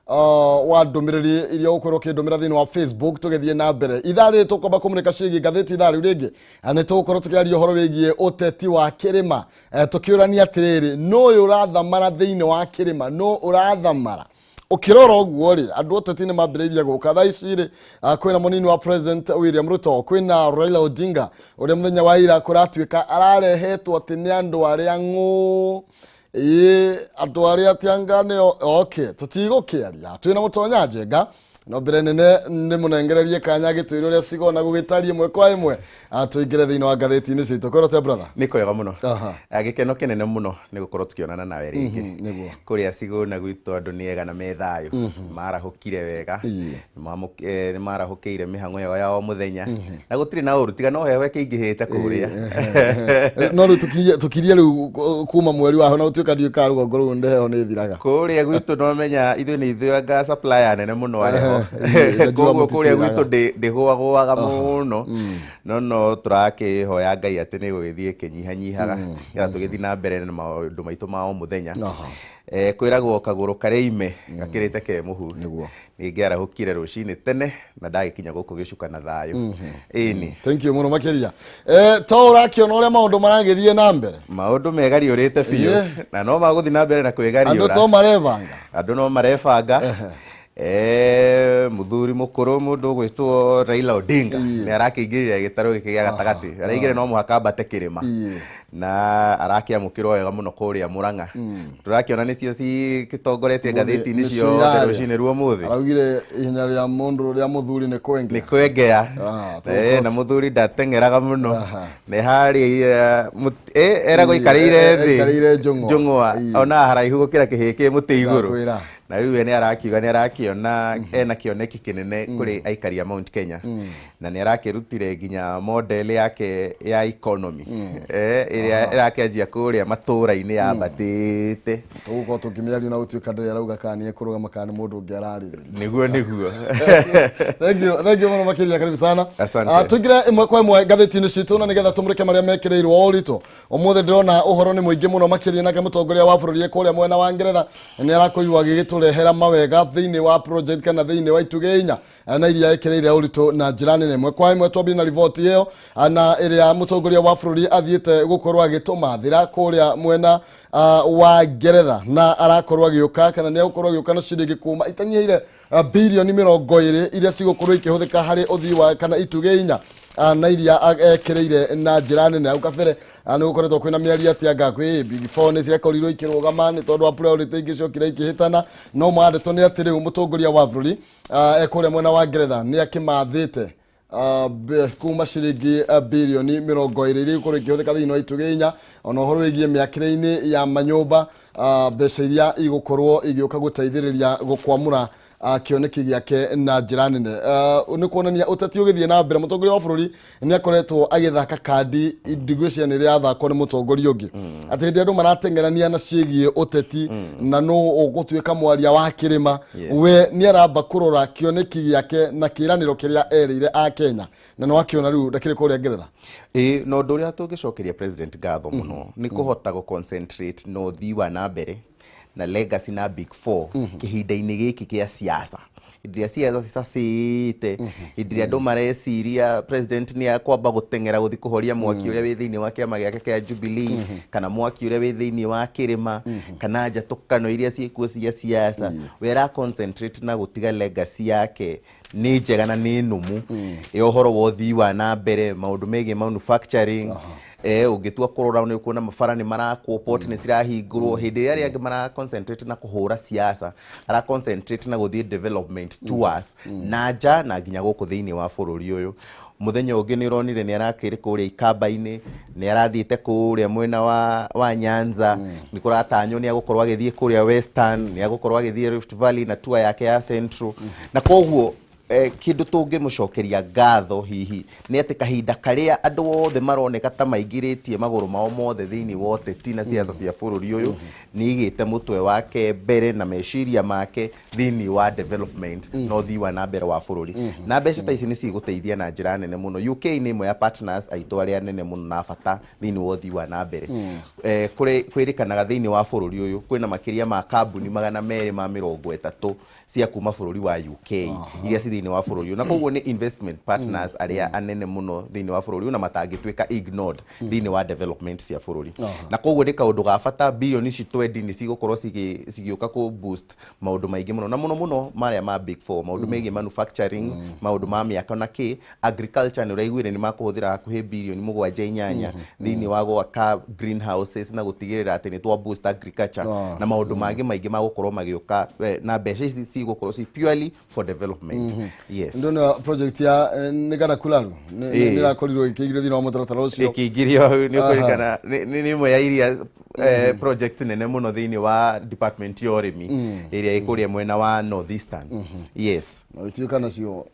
wa ndumiriri iria ukorwo kindumira thini wa Facebook tugethie na mbere ithari tukomba kumurika cigi gatheti ithari ringi ani tukorwo tukiaria horo wigie uteti wa kirima tukiurania atiriri no urathamara thini wa kirima no urathamara ukirora uguo ri andu oteti ni mambiriria guka tha ici ri kwina munini wa President William Ruto kwina Raila Odinga uria muthenya wa ira kuratuika ararehetwo ati ni andu aria ng'u andu aria tiangane okay tutigukiaria twina mutonya njenga no mbere nene ni munengererie kanya gitwiro ria sigona gugitarie mwe kwa imwe tuingire thini wa gatheti-ini citu korote brother niko yega muno agikeno kinene muno ni gukorwo tukionana nawe ringi kuria sigona gwitu andu ni ega na methayo marahukire wega ni marahukiire mihango yao muthenya na gutiri na uru tiga no hewe kingihite kuria no tukirie riu kuma mweri waho na utuika ndiuka rugongo ru ndeho ni thiraga kuria gwitu no menya ithu ni ithanga supplier nene muno areho koguo kuria gwitu ndihũagũaga muno no turake hoya Ngai ati ni gugithie kinyihanyihaga ya tugithi na mbere na maundu maitu ma o muthenya kwiragwo kaguru kareime gakirite ke muhu niguo ningiara hukire rucini tene na ndagikinya guku gicuka na thayo ini thank you muno makiria to urakiona uria maundu maragithie na mbere maundu megari urite biu na no maguthi na mbere na kwigari ura andu to marebanga andu no marebanga muthuri mukuru mundu gwitwo Raila Odinga ni arakiingirira gitaro giki gia gatagati araigire no muhaka mbate kirima na arakiamukirwo wega muno kuria Murang'a turakiona nicio ci kitongoretie gatheti-ini cio rucini ruo muthi araugire ihenya ria mundu ria muthuri ni kwengea na muthuri ndatengeraga muno ni hari eragwo ikarire thi njung'wa ona haraihu gukira kihiki muti iguru na riu ni arakiuga ni arakiona ena kioneki kinene kuri aikari ya Mount Kenya na ni arakirutire nginya model yake ya economy iria irakianjia kuria matura-ini ya batite tuguko tukimiaria na utuika ndari arauga kana ni kurugama kana mundu ungi ararire niguo thank you muno makiria karibu sana tugire imwe kwa imwe gatheti-ini citu na nigetha tumurike maria mekireirwo orito omuthe ndirona uhoro ni muingi muno makiria na mutongoria wa bururi kuria mwena wa Ngeretha ni arakoiwa gigiturehera mawega thini wa project kana thini wa itugeinya na iria ekireire orito na njirani nemwe kwa imwe twambire na report iyo na iria mutongoria wa bururi athiete gukorwa agituma thira kuria mwena wa Ngeretha na arakorwa agiuka kana ni agukorwa agiuka na ciringi kuma itanyihire bilioni 20 iria cigukorwo ikihuthika hari uthii wa kana itugeinya na iria ekireire na njirani ne ukabere ni gukoretwo kwina miaria ati anga kwi big four ni ciakorirwo ikirugama ni tondu wa priority ingi ciokira ikihitana no mwandeto ni ati riu mutongoria wa bururi ekuria mwena wa Ngeretha ni akimathite kuma ciringi bilioni 20 iria ikorwo ikihuthika thiini wa itugeinya ona uhoro wigie miakire-ini ya manyumba mbeca iria igukorwo igiuka guteithiriria gukwamura kioneki giake na njira nene ni kuonania uteti ugithie na mbere mutongoria wa bururi ni akoretwo agithaka kandi ndigwicia ni ria thako ni mutongoria ungi ati ndi andu maratengerania na cigie uteti na no ugutuika mwaria wa kirima we ni aramba kurora kioneki giake na kiraniro kiria erire a Kenya na no akiona riu ndakire kuria Ngeretha no nduria tungicokeria president gatho muno ni kuhota go concentrate no thiwa na mbere na legacy na big four kihinda-ini giki kia siasa idria siasa cicacite idria andu mareciria president ni akwamba gutengera guthi kuhoria mwaki uria wi thiini wa kiama giake kia Jubilee kana mwaki uria wi thiini wa kirima kana njatukano iria ciikuo cia siasa wera concentrate na gutiga legacy yake ni njega na ni numu uhoro wa uthii wa na mbere maundu megie manufacturing ugitua kurora ni kuona mabara ni marakwo port ni cirahingurwo hindi iria angi mara concentrate na kuhura siasa ara concentrate na guthie development tours na nja na nginya guku thiini wa bururi uyu muthenya ungi ni ronire ni arakire kuria Ikamba-ini ni arathiite kuria mwena wa Nyanza ni kuratanyo ni agukorwa agithie kuria Western ni agukorwa agithie Rift Valley na tour yake ya Central na koguo kindu tungimucokeria ngatho hihi ni ati kahinda karia andu othe maroneka ta maingiritie maguru mao mothe thiini wa uteti na siasa cia bururi uyu ni igite mutwe wake mbere na meciria make thiini wa development no thii wa na mbere wa bururi na mbeca ta ici ni ciguteithia na njira nene muno. UK ni imwe ya partners aitu aria nene muno na bata thiini wa thii wa na mbere kwirikanaga thiini wa bururi uyu kwina makiria ma kambuni 230 cia kuma bururi wa UK iria ci thiini wa bururi na koguo ni investment partners aria anene muno thiini wa bururi na matangitwika ignored thiini wa development cia bururi na koguo ni kaundu ga bata billion ici 20 ni cigukorwo cigioka ku boost maundu maingi muno na muno maria ma big four maundu megi manufacturing maundu ma miaka na ki agriculture ni raiguire ni makuhuthira hakuhi billion 7.8 thiini wa gwaka greenhouses na gutigirira ati ni twa boost agriculture na maundu mangi maingi magukorwo magioka na mbeca ici cigukorwo ci purely for development. Yes, ndona project ya nigana kularu ni rakorirwo ikigire thiini wa mutaratara ucio ikigirio ni kurikana ni imwe ya iria project nene muno thiini wa department ya urimi iria ikuria mwena wa northeastern. Yes, na ituika nacio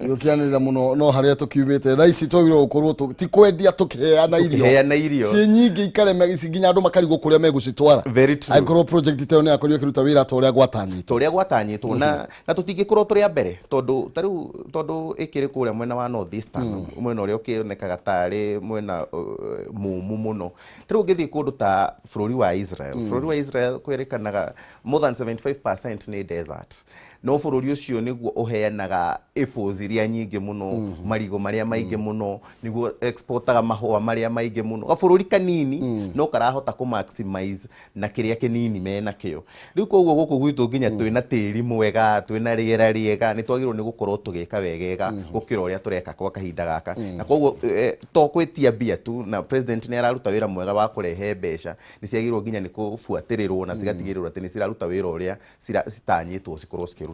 yukianira muno no haria tukiumite tha ici twagirwo gukorwo ti kwendia tukiheana irio ci nyingi ikareme nginya andu makarigo kuria megucitwara. Agro project teo ni akorio kiruta wira ta uria gwatanyitwo na tutingikorwo turi a mbere tondu ikiri kuria mwena wa northeastern mwena uria ukionekaga tari mwena mumu muno. Tari ungithi kundu ta bururi wa Israel kwirikanaga more than 75% ni desert no bururi ucio niguo uheanaga apples iria nyingi muno marigo maria maingi muno niguo exportaga mahua maria maingi muno bururi kanini no karahota ku maximize na kiria kinini mena kio riu koguo guku gwitu nginya twina tiri mwega twina riera riega ni twagirwo ni gukorwo tugika wegega gukira uria tureka kwa kahinda gaka na koguo to kwitia bia tu na president ni araruta wira mwega wa kurehe mbeca ni ciagirwo nginya ni kufuatirirwo na cigatigirwo ati ni ciraruta wira uria citanyitwo cikorwo cikiruta.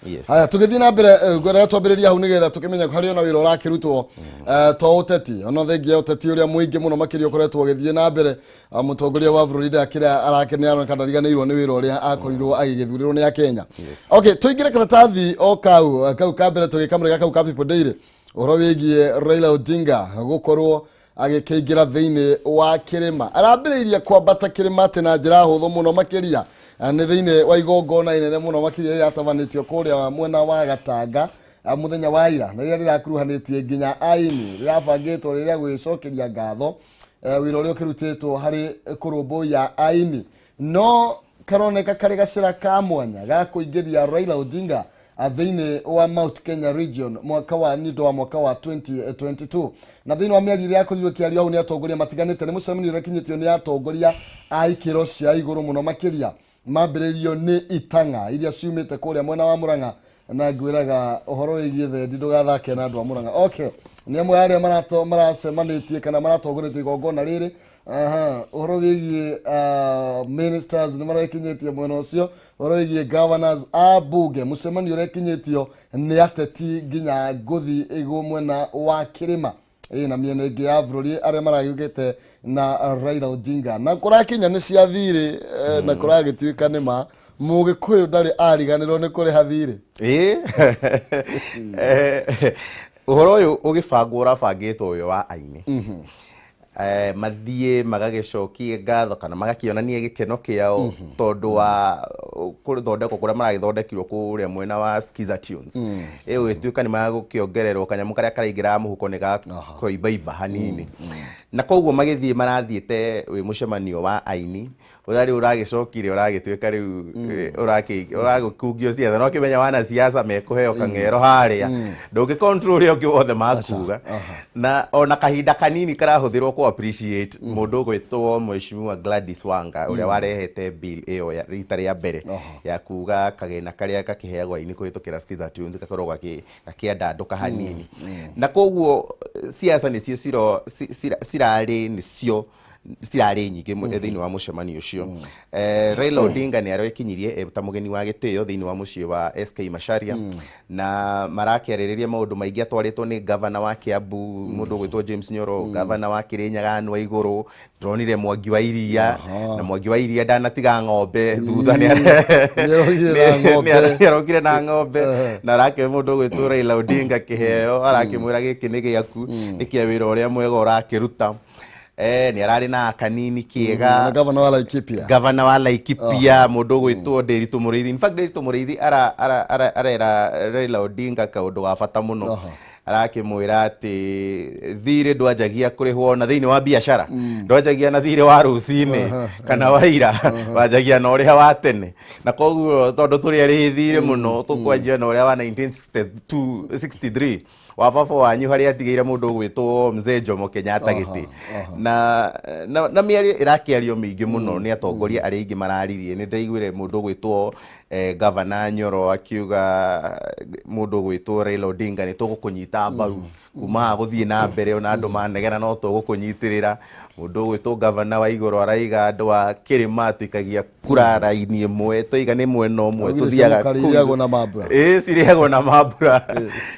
Yes, haya tugithi na mbere gwera twambiriria hau nigetha tukimenya hari ona wira urakirutwo to uteti ono thengia uteti uria muingi muno makiria ukoretwo githie na mbere mutongoria wa bururi da kiria arakenera kana riganirwo ni wira uria akorirwo agigithurirwo ni Kenya. Okay, tuingire karatathi o kau ka mbere tugikamurega kau ka people daily uhoro wigie Raila Odinga gukorwo agikeingira thiini wa kirima arambiriirie kwambata kirima ati na njira huthu muno makiria ni thiini wa igongona inene muno makiria yatavanitio kuria mwena wa Gatanga muthenya wa ira na riria rirakuruhanitie nginya aini rirabangitwo riria gwicokeria ngatho wira uria ukirutitwo hari kurumbu ya aini no karoneka kari gacira ka mwanya ga kuingiria Raila Odinga thiini wa Mount Kenya region mwaka wa 2022 na thiini wa miario ya kurirwo kiario au ni atongoria matiganite ni mucemanio urekinyitio ni atongoria a ikiro cia iguru muno makiria mambiririo ni itanga iria ciumite kuria mwena wa Murang'a na ngwiraga uhoro wigie thendi ndugathake na andu a Murang'a. Okay, ni amwe aria maracemanitie kana maratongoretie igongona riri uhoro wigie ministers ni marakinyitie mwena ucio uhoro wigie governors abunge mucemanio urekinyitio ni ateti nginya nguthi igu mwena wa kirima na miena ingi ya bururi aria maragugite na Raila Odinga na kurakinya ni cia thiri na kuragituika ni ma mugikuyu ndari ariganirwo ni kuri hathiri uhoro uyu ugibangwo urabangitwo uyu wa aini mathie magagicokie ngatho kana magakionania gikeno kiao tondu wa kurithondekwo kuria maragithondekirwo kuria mwena wa Skiza Tunes ituika ni magukiongererwo kanyamu karia karaingira muhuko ni ga koibaiba hanini na koguo magithie marathiete wi mucemanio wa aini urari uragicokire uragituika riu uragukungio ciatha no kimenya wana siasa mekuheo kangero haria ndungi control yo kiothe makuga na ona kahinda kanini karahuthirwo ku appreciate mundu gwitwo Mheshimiwa Gladys Wanga uria warehete bill iyo ya rita ria mbere ya kuga kagena karia gakiheagwo aini kuhitukira Skiza Tunes gakorwo gakienda nduka hanini na koguo siasa nicio cirari nicio cirarĩ nyingĩ thĩinĩ wa mũcemanio ũcio. Raila Odinga nĩ arekinyirie ta mũgeni wa gĩtĩo thĩinĩ wa mũciĩ wa SK Macharia, na marakĩarĩrĩria maũndũ maingĩ atwarĩtwo nĩ gavana wa Kiambu mũndũ gwĩtwo James Nyoro, gavana wa Kirinyaga Anne Waigũrũ, ndronire Mwangi wa Iria, na Mwangi wa Iria ndanatiga ng'ombe thutha nĩarokire na ng'ombe, na arake mũndũ gwĩtwo Raila Odinga kĩheo, arakĩmwĩra gĩkĩ nĩ gĩaku, nĩkĩa wĩra ũrĩa mwega ũrakĩruta. Nĩ ararĩ na kanini kĩega, gavana wa Laikipia mũndũ gwĩtwo Nderitu Mũrĩithi. In fact Nderitu Mũrĩithi arera Raila Odinga kaũndũ ga bata mũno, arakĩmwĩra atĩ thirĩ ndwanjagia kũrĩhwo na thĩinĩ wa biacara, ndwanjagia na thirĩ wa rũcinĩ kana wa ira, wanjagia na ũrĩa wa tene, na koguo tondũ tũrĩ arĩ thirĩ mũno tũkwanjia na ũrĩa wa 1963 wa baba wanyu harĩa atigĩire mũndũ gwĩtwo Mzee Jomo Kenyatta gĩtĩ. Na mĩario ĩrakĩario mĩingĩ mũno nĩ atongoria arĩa aingĩ mararirie. Nĩ ndaiguire mũndũ gwĩtwo gavana Nyoro akiuga mũndũ gwĩtwo Raila Odinga nĩ tũgũkũnyita mbaru kuma gũthiĩ na mbere, ona andũ manegena no tũgũkũnyitĩrĩra. Mũndũ gwĩtwo gavana wa Igũrũ araiga andũ a Kĩrĩma tuikagia kura raini ĩmwe, tũiga nĩ mwena ũmwe tũthiaga cirĩagwo na mambura.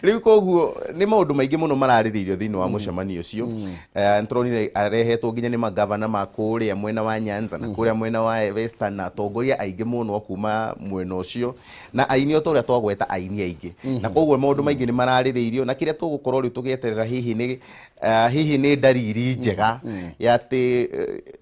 Rĩu koguo nĩ maũndũ maingĩ mũno mararĩrĩirio thĩinĩ wa mũcemanio ũcio. Nĩtũronire arehetwo nginya nĩ magavana ma kũrĩa mwena wa Nyanza na kũrĩa mwena wa Western, na atongoria aingĩ mũno kuma mwena ũcio, na aini ũrĩa twagweta aini aingĩ. Na koguo maũndũ maingĩ nĩ mararĩrĩirio, na kĩrĩa tũgũkorwo rĩu tũgĩeterera hihi nĩ ndariri njega ya atĩ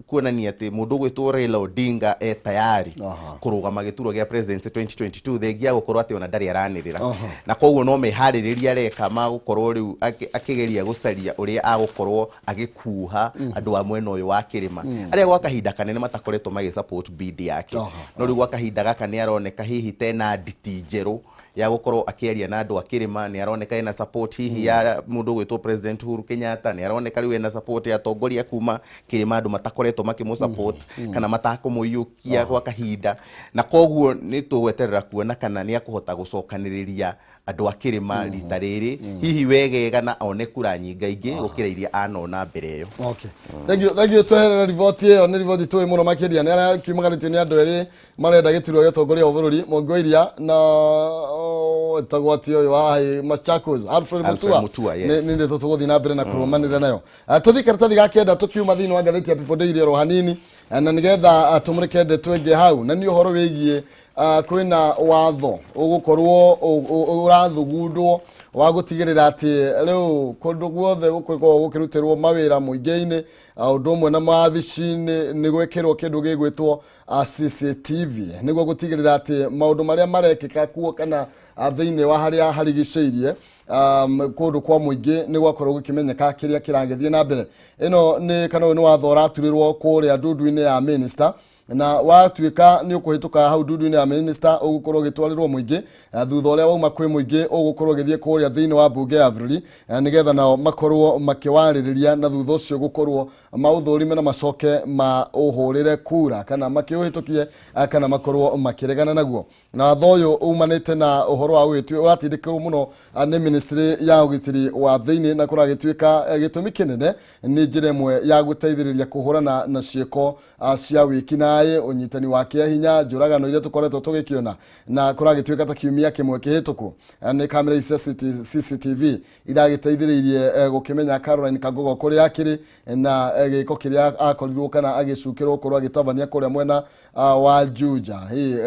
kuonania atĩ mũndũ gwĩtwo Raila Odinga tayari kũrũgama gĩturwa gĩa presidency 2022 thengia gũkorwo atĩ ona ndarĩ aranĩrĩra. Na koguo no meharĩrĩria areka magũkorwo rĩu akĩgeria gũcaria ũrĩa agũkorwo agĩkuha andũ a mwena ũyũ wa Kĩrĩma arĩa gwa kahinda kanene matakoretwo magĩ-support bid yake. No rĩu gwa kahinda gaka nĩ aroneka hihi tena nditi njerũ ya gũkorwo akĩaria na andũ a Kĩrĩma, nĩ aroneka ena support hihi ya mũndũ gwĩtwo President Uhuru Kenyatta, nĩ aroneka rĩu ena support ya atongoria kuma Kĩrĩma, andũ matakoretwo makĩmũ-support kana matakũmũiyũkia gwa kahinda. Na koguo nĩ tũgweterera kuona kana nĩ akũhota gũcokanĩrĩria andũ a Kĩrĩma rita rĩrĩ hihi wegega na one kura nyingaingĩ gũkĩra iria anona mbere ĩyo. Thank you tweherera riboti ĩyo, nĩ riboti tũĩ mũno makĩria, nĩ arakiumaganĩtio nĩ andũ erĩ marenda gĩturwa gĩa ũtongoria wa bũrũri, Mwangi wa Iria na tagwatio wa Machakos Alfred Mutua. Nĩ ndĩ tũgũthiĩ na mbere na kũrũmanĩrĩra nayo. Tũthi karatathi ga kenda tũkiuma thĩinĩ wa ngathĩti ya People Daily oro hanini, na nĩgetha tũmũrĩke ndeto ĩngĩ hau, na nĩ ũhoro wĩgiĩ kwĩna watho ũgũkorwo ũrathugundwo wa gũtigĩrĩra atĩ rĩu kũndũ guothe gũkorwo gũkĩrutĩrwo mawĩra mũingĩ-inĩ ũndũ ũmwe na mawabici-inĩ nĩ gwĩkĩrwo kĩndũ gĩgwĩtwo CCTV nĩguo gũtigĩrĩra atĩ maũndũ marĩa marekĩka kuo kana thĩinĩ wa harĩa harigicĩirie kũndũ kwa mũingĩ nĩ gwakorwo gũkĩmenyeka kĩrĩa kĩragĩthiĩ na mbere. Ĩno nĩ kana ũyũ nĩ watho ũraturĩrwo kũrĩa ndundu-inĩ ya Minister, na watuĩka nĩ ũkũhĩtũka hau ndundu-inĩ ya Minister ũgũkorwo ũgĩtwarĩrwo mũingĩ thutha ũrĩa wauma kwĩ mũingĩ ũgũkorwo ũgĩthiĩ kũrĩa thĩinĩ wa mbunge ya bũrũri, nĩgetha nao makorwo makĩwarĩrĩria na thutha ũcio gũkorwo maũthũrime na macoke maũhũrĩre kura kana makĩũhĩtũkie kana makorwo makĩregana naguo. Na watho ũyũ umanĩte na ũhoro wa ũratindĩkĩrwo mũno nĩ ministry ya ũgitĩri wa thĩinĩ, na kũragĩtuĩka gĩtũmi kĩnene nĩ njĩra ĩmwe ya gũteithĩrĩria kũhũrana na ciĩko cia wĩkinaĩ, ũnyitani wa kĩahinya, njũragano iria tũkoretwo tũgĩkĩona, na kũragĩtuĩka ta kiumia kĩmwe kĩhĩtũku nĩ kamera ici CCTV iragĩteithĩrĩirie gũkĩmenya Caroline Kangogo kũrĩa akĩrĩ na gĩko kĩrĩa akorirwo kana agĩcukĩrwo gũkorwo agĩtabania kũrĩa mwena wa Juja,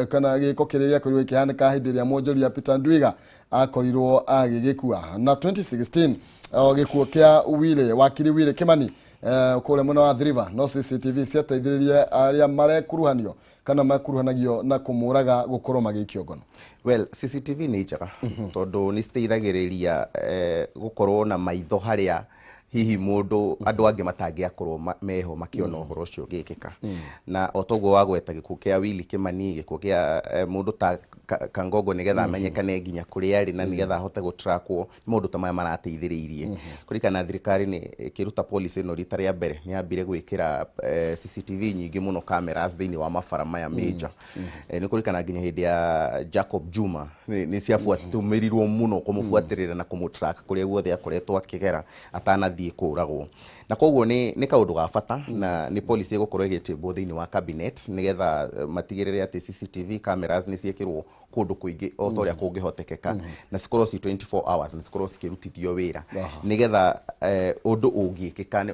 kana gĩko kĩrĩa gĩakorirwo gĩkĩhanĩka hĩndĩ ĩrĩa mwonjoria Peter Ndwiga akorirwo agĩgĩkua. Na 2016 gĩkuo kĩa wakiri Willy Kimani kũrĩa mwena wa Athi River, no CCTV ciateithĩrĩrie arĩa marekuruhanio kana makuruhanagio na kũmũraga gũkorwo magĩikio ngono. Well, CCTV nĩ njega tondũ nĩ citeithagĩrĩria gũkorwo na maitho harĩa hihi mũndũ andũ angĩ matangĩakorwo meho makĩona ũhoro ũcio ũgĩkĩka. Na otoguo wagweta gĩkuũ kĩa Willy Kimani, gĩkuũ kĩa mũndũ ta Kangogo nĩgetha amenyekane nginya kũrĩa arĩ na nĩgetha ahote gũtrackwo, nĩ maũndũ ta maya marateithĩrĩirie. Kũringana thirikari nĩ ĩkĩruta policy ĩno rita rĩa mbere nĩ yambire gwĩkĩra CCTV nyingĩ mũno cameras thĩinĩ wa mabara maya major. Nĩ kũringana nginya hĩndĩ ya Jacob Juma nĩ ciabuatũmĩrirwo mũno kũmũbuatĩrĩra na kũmũtrack kũrĩa guothe akoretwo akĩgera atanathiĩ gĩthiĩ kũragwo na koguo nĩ kaũndũ ga bata na nĩ policy ĩgũkorwo ĩgĩtĩmbwo thĩinĩ wa cabinet nĩgetha matigĩrĩre atĩ CCTV cameras nĩ ciĩkĩrwo kũndũ kũingĩ o ta ũrĩa kũngĩhotekeka na cikorwo ci 24 hours na cikorwo cikĩrutithio wĩra nĩgetha ũndũ ũngĩkĩka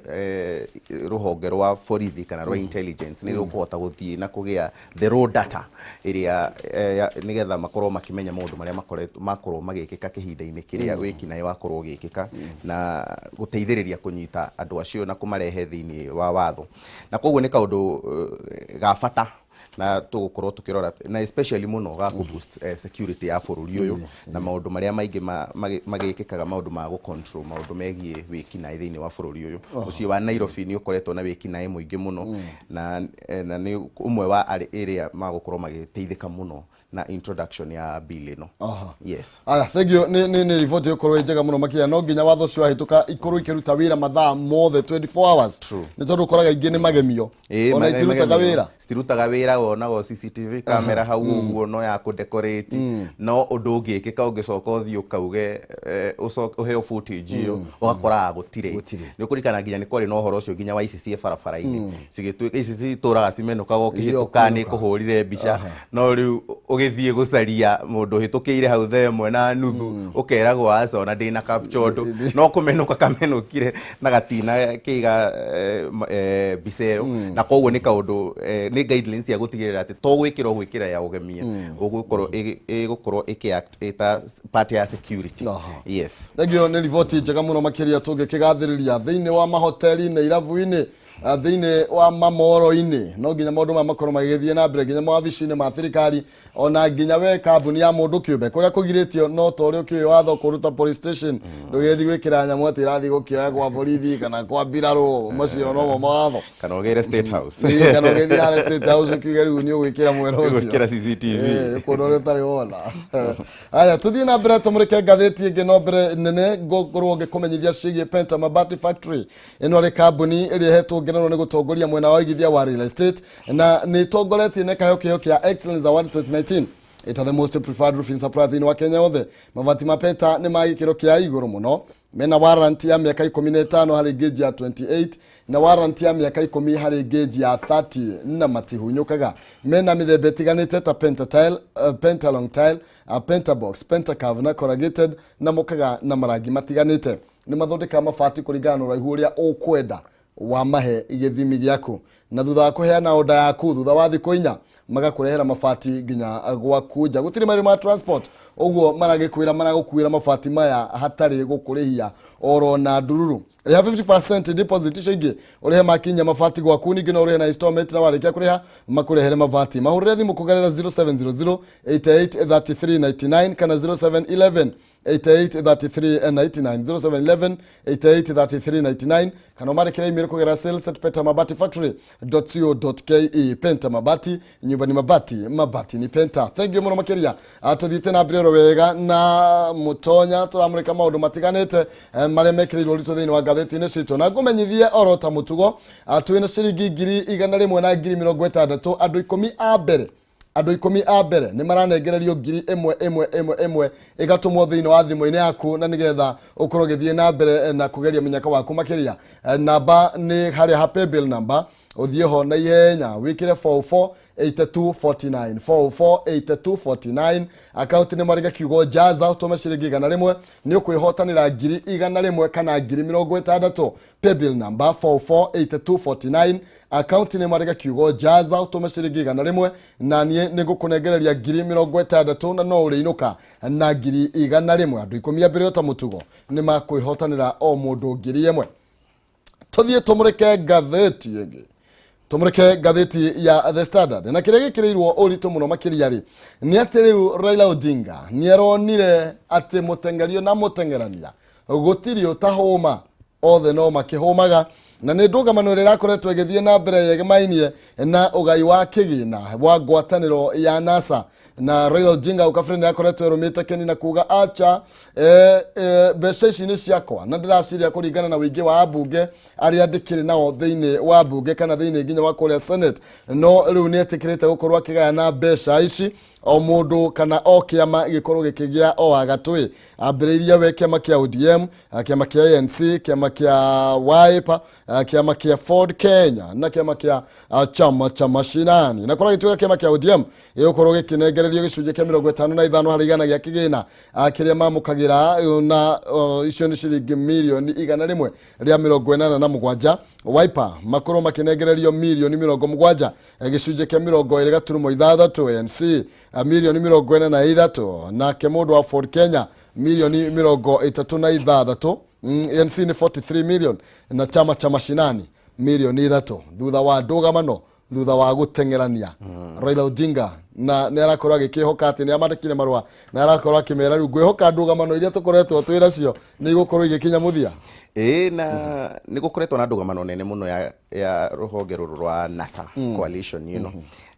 rũhonge rwa borithi kana rwa intelligence nĩ rũkũhota gũthiĩ na kũgĩa the raw data ĩrĩa nĩgetha makorwo makĩmenya maũndũ marĩa makorwo magĩkĩka kĩhinda-inĩ kĩrĩa wĩkinaĩ wakorwo ũgĩkĩka na gũteithĩrĩria kũnyita andũ acio na kũmarehe thĩinĩ wa watho na koguo nĩ kaũndũ ga bata na tũgũkorwo tũkĩrora na especially mũno ga boost security ya bũrũri ũyũ na maũndũ marĩa maingĩ magĩkĩkaga maũndũ ma control maũndũ megiĩ wĩkinaĩ thĩinĩ wa bũrũri ũyũ ũcio wa Nairobi nĩ ũkoretwo na wĩkinaĩ mũingĩ mũno na nĩ ũmwe wa area magũkorwo magĩteithĩka mũno na introduction ya bill ĩno. Yes. Aya, thank you. Ni riboti yokorwo njega muno makinya no nginya watho cio ahituka ikorwo ikiruta wira mathaa mothe 24 hours. Ni tondu koraga ingi ni magemio. Ona itirutaga wira. Citirutaga wira wonago CCTV camera hau uguo no ya ku decorate no undu ungikika ungicoka uthii ukauge uheo footage iyo ugakora gutire. Ni ukurikana nginya ni kori no horo ucio nginya wa ICC barabara-ini. Cigituika ICC turaga cimenukaga ukihituka ni kuhurire mbica no riu ugithie gucaria mundu hitukiire hau themwe na nuthu ukeragwo acona ndina captured no kumenuka kamenukire na gatina kiga biseyo na koguo ni kaundu ni guidelines ya gutigirira ati to gwikira ya ugemia ugukorwo ikiact eta part ya security. Yes. Thegio ni riboti njega muno makiria tungikigathiriria thiini wa mahoteli na iravu-ini thiini wa mamoro-ini no nginya maundu ma makorwo magithie na mbere nginya mawabici-ini ma thirikari ona nginya we kambuni ya mundu kiumbe kuria kugiritio no to ri ukiwe watho kuruta police station ndugethi gwikira nyamu ati irathi gukioya kwa borithi kana kwa mbirarũ macio no mo mawatho kana ugire state house kana ugethi ya state house ukiuge riu ni ugwikira mwero ucio gwikira CCTV kuno retari wona. Aya tuthie na mbere tumurike ngatheti ingi no mbere nene ngorwo ngikumenyithia cigie Penta Mabati Factory ino ri kambuni iri hetwo ngenero ni gutongoria mwena wa igithia wa real estate na ni tongoretie ne kayo kia Excellence Award 2019. It are the most preferred roofing supplier in wa Kenya othe. Mabati ma Penta ni magikiro kia iguru muno. Mena warranty ya miaka 15 hari gauge ya 28 na warranty ya miaka 10 hari gauge ya 30 na matihunyukaga. Mena mithemba itiganite ta Penta Tile, Penta Long Tile, Penta Box, Penta Curve na corrugated na mukaga na marangi matiganite. Ni mathondeka mabati kuringana na uraihu uria ukwenda wa mahe igithimi giaku na thutha wa kuheana oda yaku thutha wa thiku 4 magakurehera mabati nginya gwakuja gutiri mari ma transport uguo maragikwira maragukwira mabati maya hatari gukurihia oro na ndururu ya 50% deposit icigi urihe makinya mabati gwaku ningi no urihe na installment na warikia kuriha makurehere mabati mahurire thimu kugerera 0700 883399 kana 0711 883399 0711 883399 kana marikira email kugera sales@pentamabati-factory.co.ke. Penta Mabati, nyumba ni mabati, mabati ni Penta. Thank you muno makiria atuthite na mbere wega na mutonya turamurika maundu matiganite maria mekirirwo rito thiini wa gatheti-ini citu na ngumenyithie oro ta mutugo twina ciringi 100 na 60 andu 10 a mbere andu 10 a mbere ni maranengererio 1,1,1 igatumwo thiini wa thimu-ini yaku na nigetha ukorwo githie na mbere na kugeria minyaka waku makiria. Namba ni hari happy bill number uthie ho na ihenya wikire 448249 448249 account ni mariga kiugo jaza utome ciringi 100 ni ukwihotanira 100 kana 60 pay bill number 448249 account ni mariga kiugo jaza utome ciringi 100 na nie nigukunengereria 60 na no uriinuka na 100 andu 10 mbere ota mutugo ni makwihotanira o mundu 1,000. Tuthie tumurike gatheti ingi tumurike gatheti ya The Standard na kiria gikirirwo uritu muno makiria ri ni ati riu Raila Odinga ni aronire ati mutengerio na mutengerania gutiri utahuma othe no makihumaga na ni ndungamano ria rakoretwo igithie na mbere yegemainie na ugai wa kigina wa ngwataniro ya NASA na Raila Odinga ukafreni yakoretwo erumite keni na kuga acha mbeca ici ni ciakwa na ndiraciria kuringana na wingi wa ambunge aria ndikiri nao thiini wa ambunge kana thiini nginya wa kuria Senate no riu ni etikirite gukorwo akigaya na mbeca ici o mundu kana o kiama gikorwo gikigia o agatwi ambiriria we kiama kia ODM, kiama kia ANC, kiama kia Wiper, kiama kia Ford Kenya na kiama kia chama cha mashinani. Na kora gituika kiama kia ODM igukorwo gikinegererio gicunjĩ kia 55 harĩ igana gĩa kĩgĩna kĩrĩa mamukagira na icio nĩ ciringi milioni 187. Wiper makorwo makinegererio milioni 70 gicunjĩ kia 20.6. ANC milioni 43 na kemundu wa Ford Kenya milioni 36. ANC ni 43 million na chama cha mashinani milioni 3 thutha wa ndũgamano thutha wa gutengerania. Raila Odinga na nĩarakorwo agĩkĩhoka atĩ nĩamandĩkire marũa na arakorwo akĩmera rĩu ngwĩhoka ndũgamano iria tũkoretwo twĩra cio nĩ igũkorwo igĩkinya mũthia. Na nĩ gũkoretwo na ndũgamano nene mũno ya rũhonge rũrũ rwa NASA coalition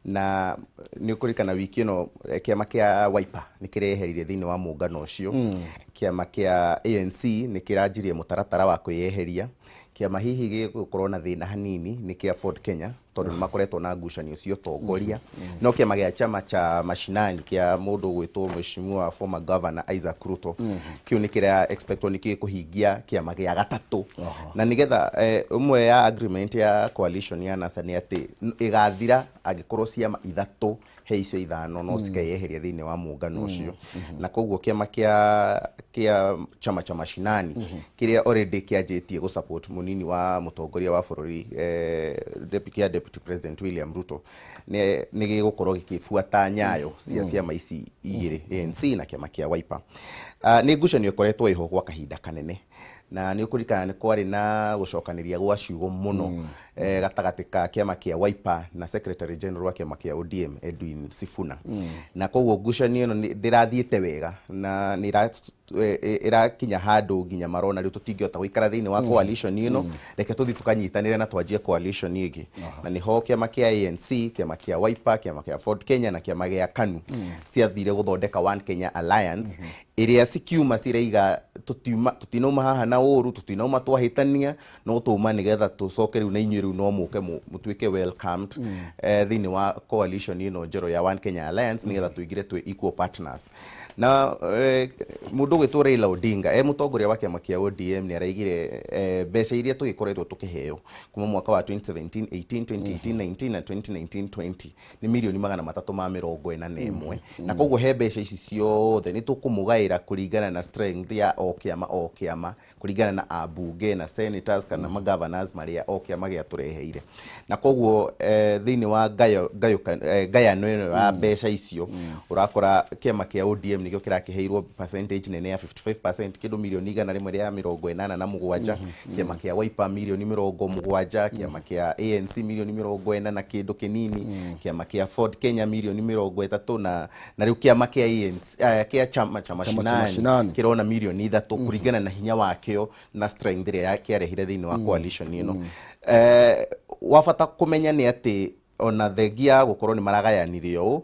na nĩ ũkũrikana wiki ĩno kĩama kĩa Wiper nĩ kĩrehereire thĩinĩ wa mũngano ũcio. Kĩama kĩa ANC nĩ kĩranjirie mũtaratara wa kwĩyeheria. Kĩama hihi gĩgũkorwo na thĩna hanini nĩ kĩa Ford Kenya tondũ nĩ makoretwo na ngucanio cio tongoria. No kĩama gĩa chama cha mashinani kĩa mũndũ gwĩtwo mheshimiwa former governor Isaac Ruto kĩu nĩ kĩrĩa expectwo nĩ kĩkũhingia kĩama gĩa gatatũ. Na nĩgetha ũmwe ya agreement ya coalition ya NASA nĩ atĩ ĩgathira angĩkorwo ciama ithatũ he icio ithano no cikeyeheria thĩinĩ wa mũngano ũcio. Na koguo kĩama kĩa chama cha mashinani kĩrĩa already kĩanjĩtie gũ support munini wa mũtongoria wa bũrũri Deputy President William Ruto nĩ gĩgũkorwo gĩkĩbuata nyayo cia ciama ici igĩrĩ, ANC na kĩama kĩa Wiper. Nĩ ngucanio ĩkoretwo iho gwa kahinda kanene na nĩ ũkũrikana nĩ kwarĩ na gũcokanĩria gwa ciugo mũno gatagatĩ ka kĩama kĩa Wiper na Secretary General wa kĩama kĩa ODM Edwin Sifuna. Na koguo ngucanio ĩno ndĩrathiĩte wega na nĩ ĩrakinya handũ nginya marona rĩu tũtingĩhota gũikara thĩinĩ wa coalition ĩno, reke tũthiĩ tũkanyitanĩre na twanjie coalition ĩngĩ. Na nĩho kĩama kĩa ANC, kĩama kĩa Wiper, kĩama kĩa Ford Kenya na kĩama gĩa KANU ciathire gũthondeka One Kenya Alliance ĩrĩa cikiuma ciraiga tutinauma haha na ũru, tutinauma twahĩtania, no tũma nĩgetha tũcoke rĩu na inyuĩ rĩu no mũke mũtuĩke welcomed thĩinĩ wa coalition ĩno njerũ ya One Kenya Alliance nĩgetha tũigire twĩ equal partners. Na mũndũ gwĩtwo Raila Odinga mũtongoria wa kĩama kĩa ODM nĩ araigire mbeca iria tũgĩkoretwo tũkĩheo kuma mwaka wa 2017, 18, 2018, 19 na 2019, 20 nĩ milioni 341. Na koguo he mbeca ici ciothe nĩ tũkũmũgaĩra kũringana na strength ya o kĩama kũringana na ambunge na senators kana governors marĩa o kĩama gĩa tũreheire. Na koguo thĩinĩ wa gayano ĩno ya mbeca icio ũrakora kĩama kĩa ODM nĩkĩo kĩrakĩheirwo percentage nene ya 55% kĩndũ milioni 187. Kĩama kĩa Wiper milioni 70, kĩama kĩa ANC milioni 40 na kĩndũ kĩnini, kĩama kĩa Ford Kenya milioni 30 na rĩu kĩama kĩa ANC kĩa chama cha mashinani kĩrona milioni 3 kũringana na hinya wakĩo na strength ĩrĩa kĩarehire thĩinĩ wa coalition ĩno. Wabata kũmenya nĩ atĩ ona thengia gũkorwo nĩ maragayanire ũũ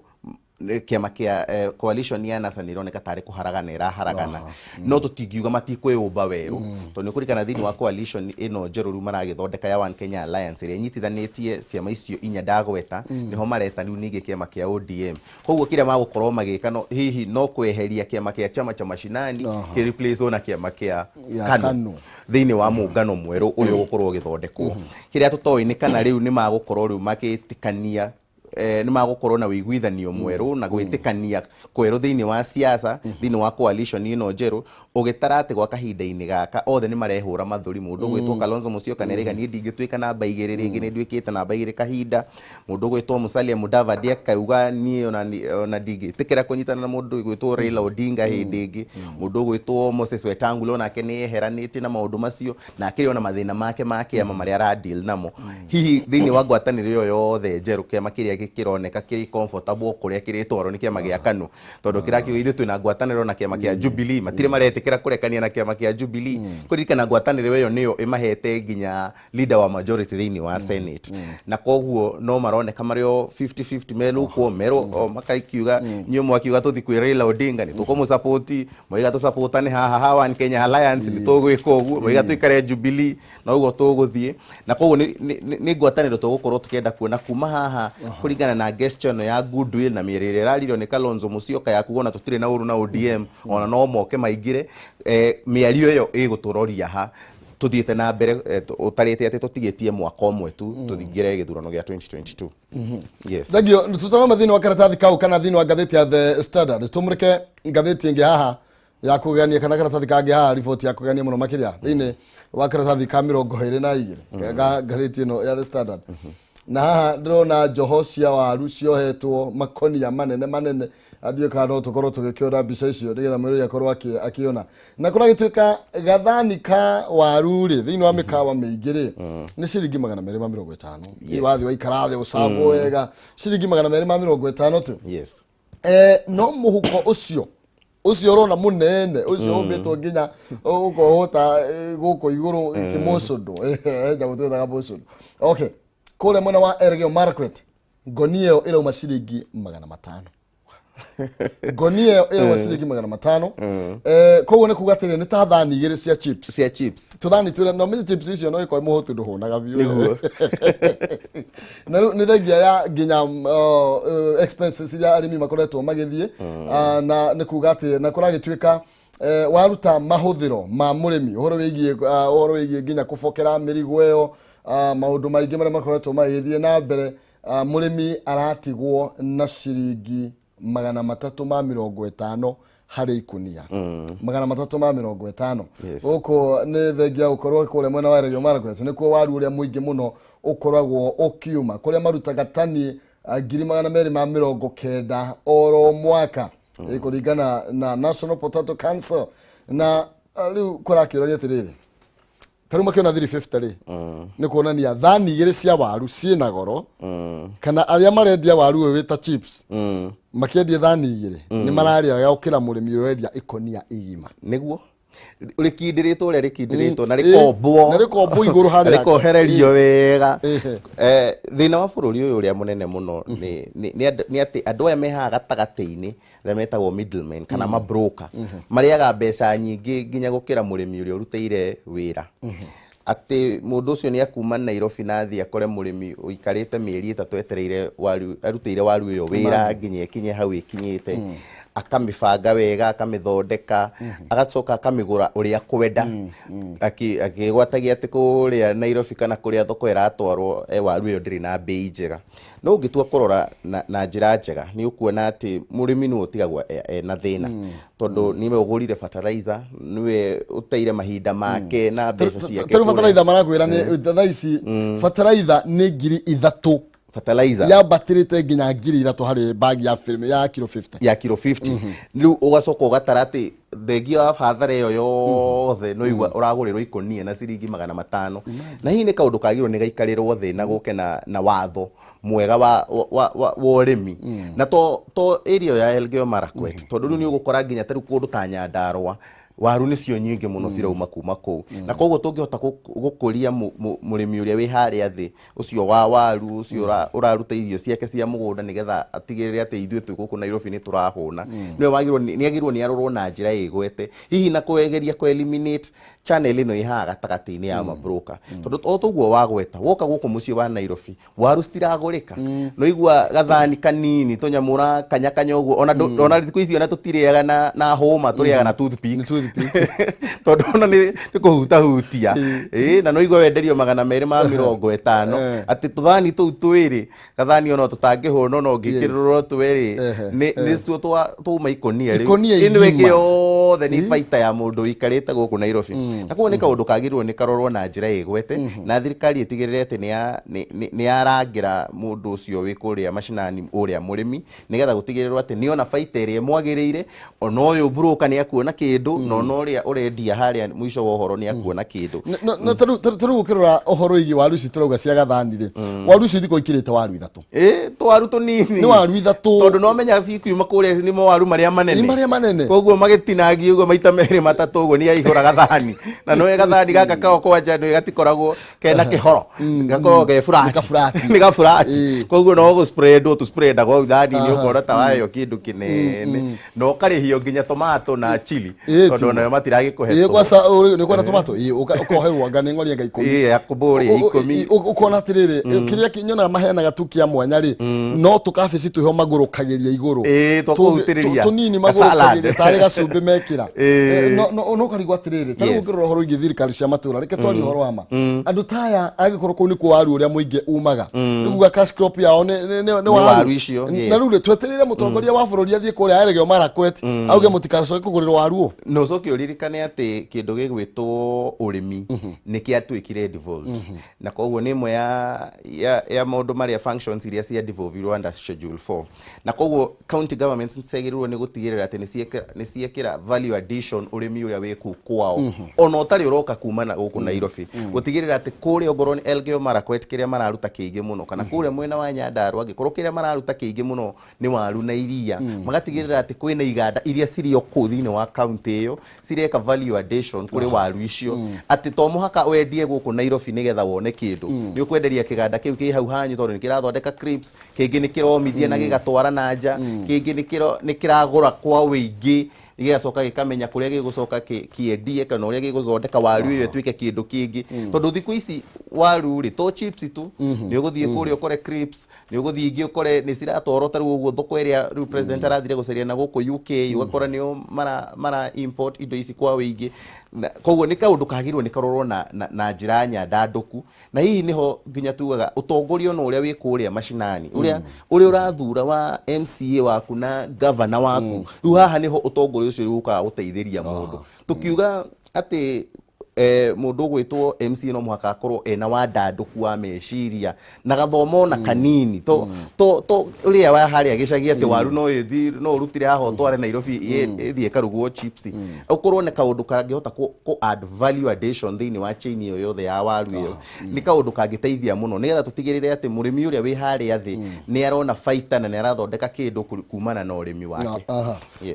kĩama kĩa coalition ya NASA nĩ ĩroneka tarĩ kũharagana ĩraharagana, no tũtingiuga matikwĩũmba werũ tondũ nĩ kũrikana thĩinĩ wa coalition ĩno njerũ rĩu maragĩthondeka ya One Kenya Alliance ĩrĩa inyitithanĩtie ciama icio inya ndagweta nĩho mareta rĩu ningĩ kĩama kĩa ODM. Koguo kĩrĩa magũkorwo magĩka hihi no kweheria kĩama kĩa chama cha mashinani kĩ replace na kĩama kĩa KANU thĩinĩ wa mũngano mwerũ ũyũ gũkorwo gĩthondekwo. Kĩrĩa tũtoĩ nĩ kana rĩu nĩ magũkorwo rĩu magĩtĩkania nĩ magũkorwo na wĩiguithanio mwerũ na gwĩtĩkania kwerũ thĩinĩ wa siasa thĩinĩ wa coalition ĩno njerũ ũgĩtara atĩ gwa kahinda-inĩ gaka othe nĩ marehũra mathũri. Mũndũ gwĩtwo Kalonzo Musyoka nĩrega niĩ ndingĩtuĩka namba 2 rĩngĩ nĩ nduĩkĩte namba 2 kahinda. Mũndũ gwĩtwo Musalia Mudavadi akauga niĩ ona ndingĩtĩkĩra kũnyitana na mũndũ gwĩtwo Raila Odinga hĩndĩ ĩngĩ. Mũndũ gwĩtwo Moses Wetangula nake nĩ eheranĩtie na maũndũ macio na akĩrĩ ona mathĩna make ma kĩama marĩa ara deal namo. Hihi thĩinĩ wa ngwatanĩro ĩyo yothe njerũ kĩama kĩrĩa kĩroneka kĩ comfortable kũrĩa kĩrĩtwarwo nĩ kĩama gĩa KANU tondũ kĩrakiuga ithuĩ twĩna ngwatanĩro na kĩama kĩa Jubilee, matirĩ maretĩkĩra kũrekania na kĩama kĩa Jubilee. Kũririkana ngwatanĩro ĩyo nĩyo ĩmahete nginya leader wa majority thĩinĩ wa Senate. Na koguo no maroneka marĩo 50-50 merũ makaikiuga nyuĩ mwakiuga tũthi kwĩ Raila Odinga nĩ tũkũmũsupport, moiga tũsupportane haha One Kenya Alliance nĩ tũgwĩka ũguo, moiga tũikare Jubilee na ũguo tũgũthiĩ. Na koguo nĩ ngwatanĩro tũgũkorwo tũkĩenda kuona kuma haha kũringana kuringana na gesture ya goodwill na mĩrĩre ĩraririo nĩ Kalonzo Musyoka ya kuona tũtirĩ na ũru na ODM ona no moke maingire mĩario ĩyo ĩgũtũroria ha tuthiĩte na mbere ũtarĩte atĩ tũtigĩtie mwaka ũmwe tu tũthingĩre gĩthurano gĩa 2022. Yes. Thagio tũtaroma thĩinĩ wa karatathi kau kana thĩinĩ wa ngathĩti ya The Standard tũmũrĩke ngathĩti ĩngĩ haha ya kũgania kana karatathi kangĩ haha riboti ya kũgania mũno makĩria thĩinĩ wa karatathi ka 22 ngathĩti ĩno ya The Standard. Na haha ndĩrona njoho cia waru ciohetwo makonia manene athiĩ kando tũkorwo tũgĩkĩona mbica icio nĩgetha mwĩrĩ akorwo akĩona na kũragĩtuĩka gathani ka waru rĩ thĩinĩ wa mĩkawa mĩingĩ rĩ nĩ ciringi 250. Wathi waikara thĩ ũcagwo wega ciringi 250 tu. Yes. No mũhuko ũcio ũrona mũnene ũcio ũmbĩtwo nginya ũkohota gũkũ igũrũ kĩmũcũndũ njamu twĩtaga mũcũndũ. Okay, kũrĩa mwena wa Elgeyo Marakwet ngonia ĩyo ĩrauma ciringi 500. Ngonia ĩyo ĩrauma ciringi 500. Koguo nĩ kuga atĩrĩ nĩ ta thani igĩrĩ cia chips. Tũthani tũrĩa no mĩ chips icio no ĩkorwo mũhũtũ ndũhũnaga biũ. Na nĩ thengia ya nginya expenses iria arĩmi makoretwo magĩthiĩ na nĩ kuga atĩ na kũragĩtuĩka waruta mahũthĩro ma mũrĩmi ũhoro wĩgiĩ nginya kũbokera mĩrigo ĩyo maũndũ maingĩ marĩa makoretwo magĩthiĩ na mbere mũrĩmi aratigwo na ciringi 350 harĩ ikunia. 350. Gũkũ nĩ thengia gũkorwo kũrĩa mwena wa Elgeyo Marakwet nĩkuo waru ũrĩa mũingĩ mũno ũkoragwo ũkiuma kũrĩa marutaga tani 290 oro mwaka kũringana na National Potato Council. Na rĩu kũrakĩũrania atĩrĩrĩ tarĩu makĩona 350 rĩ nĩ kuonania thani igĩrĩ cia waru ciĩna goro kana arĩa marendia waru ũyũ wĩta chips makĩendia thani igĩrĩ nĩ mararĩa gũkĩra mũrĩmi ũrendia ikonia igima nĩguo rĩkindĩrĩtwo ũrĩa rĩkindĩrĩtwo na rĩkombwo igũrũ harĩa rĩkohererio wega. Thĩna wa bũrũri ũyũ ũrĩa mũnene mũno nĩ atĩ andũ aya me haha gatagatĩ-inĩ arĩa metagwo middlemen kana mabroker marĩaga mbeca nyingĩ nginya gũkĩra mũrĩmi ũrĩa ũrutĩire wĩra. Atĩ mũndũ ũcio nĩ akuma Nairobi na thĩ akore mũrĩmi ũikarĩte mĩeri 3 etereire waru arutĩire waru ĩyo wĩra nginya ikinye hau ikinyĩte akamĩbanga wega akamĩthondeka agacoka akamĩgũra ũrĩa kwenda akĩgwatagia atĩ kũrĩa Nairobi kana kũrĩa thoko ĩratwarwo waru ĩyo ndĩrĩ na bei njega. No ũngĩtua kũrora na njĩra njega nĩ ũkuona atĩ mũrĩmi nĩ ũtigagwo na thĩna tondũ nĩwe ũgũrire fertilizer nĩwe ũteire mahinda make na mbeca ciake. Tondũ fertilizer marakwĩra nĩ thaa ici fertilizer nĩ 3,000 fertilizer ya batirite nginya 3,000 harĩ bag ya film ya kilo 50 rĩu ũgacoka ũgatara atĩ thengia wa hathara ĩyo yothe no igua ũragũrĩrwo ikonia na ciringi 500. Na hihi nĩ kaũndũ kagĩrĩirwo nĩ gaikarĩrwo thĩ na gũke na watho mwega wa ũrĩmi na to area ya Elgeyo Marakwet tondũ rĩu nĩ ũgũkora nginya tarĩu kũndũ ta Nyandarua waru nĩcio nyingĩ mũno cirauma kuma kũu na koguo tũngĩhota gũkũria mũrĩmi ũrĩa wĩ harĩa thĩ ũcio wa waru ũcio ũraruta irio ciake cia mũgũnda nĩgetha atigĩrĩre atĩ ithuĩ twĩ gũkũ Nairobi nĩ tũrahũna nĩagĩrĩirwo nĩ arorwo na njĩra ĩgwete hihi na kũgeria kũ eliminate channel ĩno ĩ haha gatagatĩ-inĩ ya mabroker tondũ o toguo wagweta woka gũkũ mũciĩ wa Nairobi waru citiragũrĩka no igua gathani kanini tũnyamũra kanya ũguo ona thikũ ici ona tũtirĩaga na hũma tũrĩaga na toothpick tondũ ona nĩ kũhutahutia na no igua wenderio 250 atĩ tũthani tũu twĩrĩ gathani ona tũtangĩhũna no ngĩkĩrorwo twĩrĩ nĩ tũma ikonia rĩu ĩno ĩngĩ yothe nĩ baita ya mũndũ ũikarĩte gũkũ Nairobi. Na koguo nĩ kaũndũ kagĩrĩirwo nĩ karorwo na njĩra ĩgwete na thirikari ĩtigĩrĩre atĩ nĩ yarangĩra mũndũ ũcio wĩ kũrĩa macinani ũrĩa mũrĩmi nĩgetha gũtigĩrĩrwo atĩ nĩona baita ĩrĩa mwagĩrĩire ona ũyũ broker nĩ akuona kĩndũ na ona ũrĩa ũrendia harĩa mũico wa ũhoro nĩ akuona kĩndũ. Na tarĩu ũkĩrora ũhoro ĩgiĩ waru ici tũrauga cia gathani rĩ waru ici thikũ ikĩrĩte waru 3 twaru tũnini nĩ waru 3 tondũ no menya cikiuma kũrĩa nĩ waru marĩa manene koguo magĩtinangia rangi ugo maita meri matatu ugo ni aihuraga thani na no gathani gaka kao kwanja no gatikoragwo kena kihoro gakorwo ge flat ni ga flat koguo no go spray do to spray dago thani ni ukora tawayo kindu kinene no karihio nginya tomato na chili tondu nayo matiragi kuhetwo kwa sa ni kwa tomato ukoherwo ngani ngori nga 10 yakuburi 10 ukona tiriri kiria kinyona mahena gatukia mwanya ri no tukabici tuho magurukagiria iguru tunini magurukagiria tari gacumbi mekira no karigwa tiriri tari ngiroro horo igithirikari cia matura reke twari horo ama andu taya agikorwo kuu ni ku waru uria muingi umaga niguga cash crop yao ni waru icio na rure tweterere mutongoria wa bururi athie kuria aregeo Marakwet auge mutikacoke kugurirwo waru no coke uririkane ati kindu gigwitwo urimi ni kiatwikire devolved na koguo ni imwe ya maundu maria functions iria cia devolved under schedule 4 na koguo county governments nsegirwo ni gutigirira ati ni ciekira value addition urimi uria wiku kwao ona utari uroka kumana guku Nairobi gutigirira ati kuria ongorwo ni Elgeyo Marakwet kiria mararuta kiingi muno kana kuria mwena wa Nyandarua angikorwo kiria mararuta kiingi muno ni waru na iria magatigirira ati kwina iganda iria cirio ku thini wa county iyo cireka value addition kuri waru icio ati to muhaka wendie guku Nairobi nigetha wone kindu ni ukwenderia kiganda kiu ki hau hanyu tondu ni kirathondeka crisps kingi ni kiromithia na gigatwara na nja kingi ni kiragura kwa wingi igigacoka gikamenya kuria gigucoka kiendie kana uria giguthondeka waru iyo twike kindu kingi tondu thiku ici waru ri to chips tu ni uguthie kuria ukore crisps ni uguthie ingi ukore ni ciratwaro taru uguo thoko iria president arathire guceria na guku UK ugakora nio mara import indo ici kwa wingi koguo ni kaundu kagirwo ni karorwo na njira nyandanduku na hihi niho nginya tugaga utongoria no uria wi kuria mashinani uria urathura wa MCA waku na governor waku riu haha niho utongoria ucio uka guteithiria mundu tukiuga ati mundu gwitwo MC no muhaka akorwo ena wandanduku wa meciria na gathomo na kanini to uria wa haria gicagi ati waru no ithi no urutire haho tware Nairobi ithie karugwo chips ukorwo ne kaundu kangihota ku add value addition thini wa chain iyo yothe ya waru iyo ni kaundu kangiteithia muno nigetha tutigirire ati murimi uria wi haria thi ni arona faita na ni arathondeka kindu kumana na urimi wake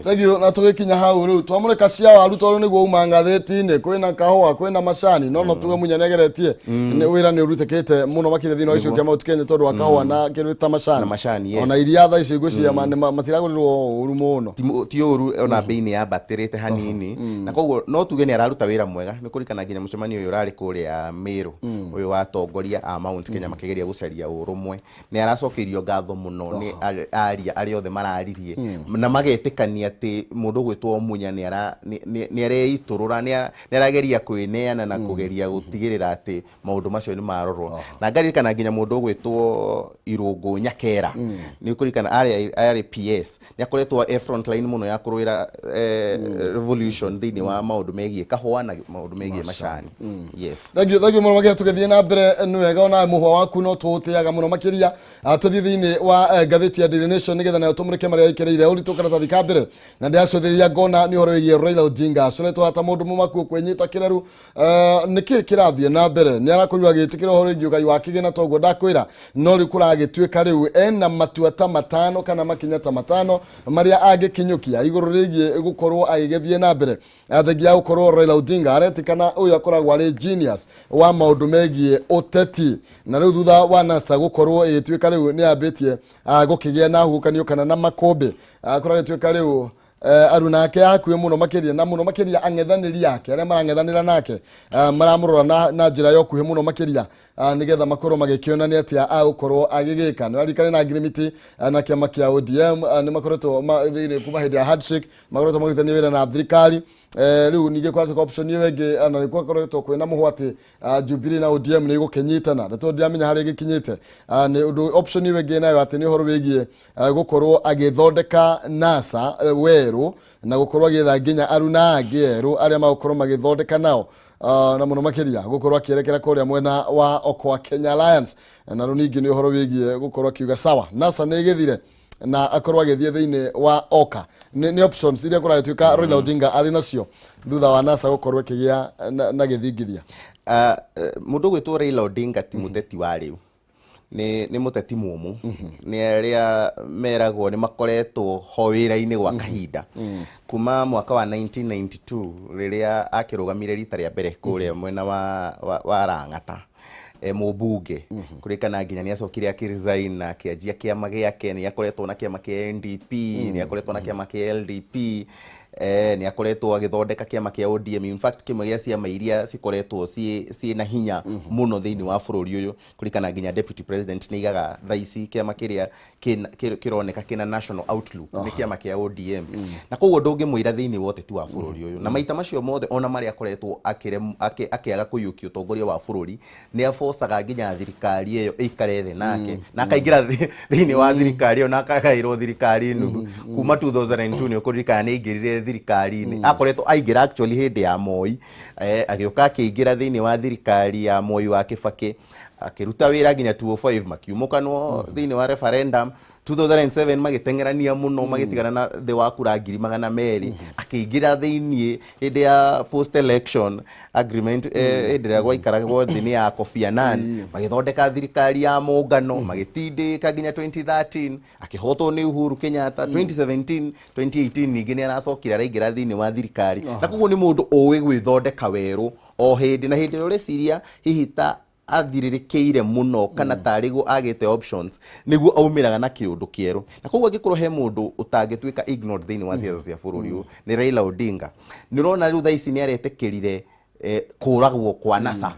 thagio na tugikinya hau riu twamureka cia waru tondu niguo uma ngatheti-ini kwina kahua kwina macani no tuge munyanegeretie ni wira ni urutekete muno makire thino icio kema utikenya tondu wa kahua na kiru ta macani ona iria tha icio igwiciria matiragurirwo uru muno ti uru ona beini ya baterete hanini na koguo no tuge ni araruta wira mwega ni kurikana nginya mucemanio uyu urari kuria Meru uyu wa tongoria a Mount Kenya makigeria gucaria urumwe ni aracokerio ngatho muno ni aria othe mararirie na magetikania ati mundu gwitwo Munya ni areiturura ni arageria kwineana na kugeria gutigirira ati maundu macio ni marorwo na ngaririkana nginya mundu gwitwo Irungu Nyakera ni kurikana ari PS ni akoretwo front line muno ya kurwira revolution thini wa maundu megie kahua na maundu megie macani thagio muno magia tugethie na mbere ni wega ona muhwa waku no tutiaga muno makiria tuthie thini wa gatheti ya Daily Nation nigetha nayo tumurike maria ikireire uritu karatathi ka mbere na ndiacuthiria ngona ni horo wigie Raila Odinga sonetwo hata mundu mumaku kwenyita kireru niki kirathie na mbere ni arakunywa gitikira horo ingi ugai wakigena toguo ndakwira no ri kuragituika riu ena matua ta matano kana makinya ta matano maria agikinyukia iguru rigie gukorwo agigethie na mbere athagia gukorwo Raila Odinga aretikana uyu akoragwo ari genius wa maundu megie uteti na riu thutha wa NASA gukorwo igituika riu ni ambitie gukigia na hukanio kana na makombe akoragwo gituika riu aruna ake akuye muno makiria na muno makiria ang'ethaniri yake aria marang'ethanira nake maramurora na njira yo kuhe muno makiria nigetha makorwo magikionania ati gukorwo agigika no arikane na agreement na kiama kia ODM ni makoretwo thire kuma hindi ya handshake makoretwo magithania wira na thirikari riu ninge kwa option iyo wengi na ni kwakoretwo kwina muhwati Jubilee na ODM ni gukenyitana na to ndiamenya hari gikinyite ni option iyo wengi nayo ati ni horo wigie gukorwo agithondeka NASA weru na gukorwo agitha nginya aruna angeru aria magukorwo magithondeka nao na muno makiria gukorwo akierekera kuria mwena wa Okwa Kenya Alliance na runingi ni horo wigie gukorwo akiuga sawa NASA ni githire na akorwo agithie thini wa Oka ni options iria kuragituika Raila Odinga ari nacio thutha wa NASA gukorwo ikigia na githingithia mundu gwitwo Raila Odinga ti muteti wa riu nĩ mũteti mũmũ nĩ arĩa meragwo nĩ makoretwo ho wĩra-inĩ gwa kahinda kuma mwaka wa 1992 rĩrĩa akĩrũgamire rita rĩa mbere kũrĩa mwena wa Rang'ata mũmbunge kũrĩkana nginya nĩ acokire akĩresign na akĩanjia kĩama gĩake, nĩ akoretwo na kĩama kĩa NDP, nĩ akoretwo na kĩama kĩa LDP, nĩ akoretwo agĩthondeka kĩama kĩa ODM. In fact kĩmwe gĩa ciama iria cikoretwo ciĩ na hinya mũno thĩinĩ wa bũrũri ũyũ kũrĩkana nginya deputy president nĩ igaga thaa ici kĩama kĩrĩa kĩroneka kĩna national outlook nĩ kĩama kĩa ODM. Na koguo ndũngĩmwĩra thĩinĩ wa ũteti wa bũrũri ũyũ, na maita macio mothe ona marĩa akoretwo akĩaga kũiyũkia ũtongoria wa bũrũri nĩ afocaga nginya thirikari ĩyo ĩikare thĩ nake na akaingĩra thĩinĩ wa thirikari ĩyo na akagaĩrwo thirikari nuthu. Kuma 2002 nĩ ũkũririkana nĩ aingĩrire thirikari-inĩ, akoretwo aingĩra actually hĩndĩ ya Moi, agĩũka akĩingĩra thĩinĩ wa thirikari ya Moi wa Kibaki, akĩruta wĩra nginya 2005 makiumũkanwo thĩinĩ wa referendum 2007 magĩteng'erania mũno magĩtigana na thĩ wa kura 200,000 akĩingĩra thĩinĩ hĩndĩ ya post election agreement hĩndĩ ĩrĩa gwaikaragwo thĩ ya Kofi Annan magĩthondeka thirikari ya mũngano magĩtindĩka nginya 2013 akĩhotwo nĩ Uhuru Kenyatta 2017 2018 ningĩ nĩ aracokire araingĩra thĩinĩ wa thirikari. Na koguo nĩ mũndũ ũĩ gwĩthondeka werũ o hĩndĩ na hĩndĩ ĩrĩa ũreciria hihi ta athirĩrĩkĩire mũno kana tarĩguo agĩte options nĩguo aumĩraga na kĩũndũ kĩerũ. Na koguo angĩkorwo he mũndũ ũtangĩtuĩka ignored thĩinĩ wa ciaca cia bũrũri ũyũ nĩ Raila Odinga. Nĩ ũrona rĩu thaa ici nĩ aretĩkĩrire kũragwo kwa NASA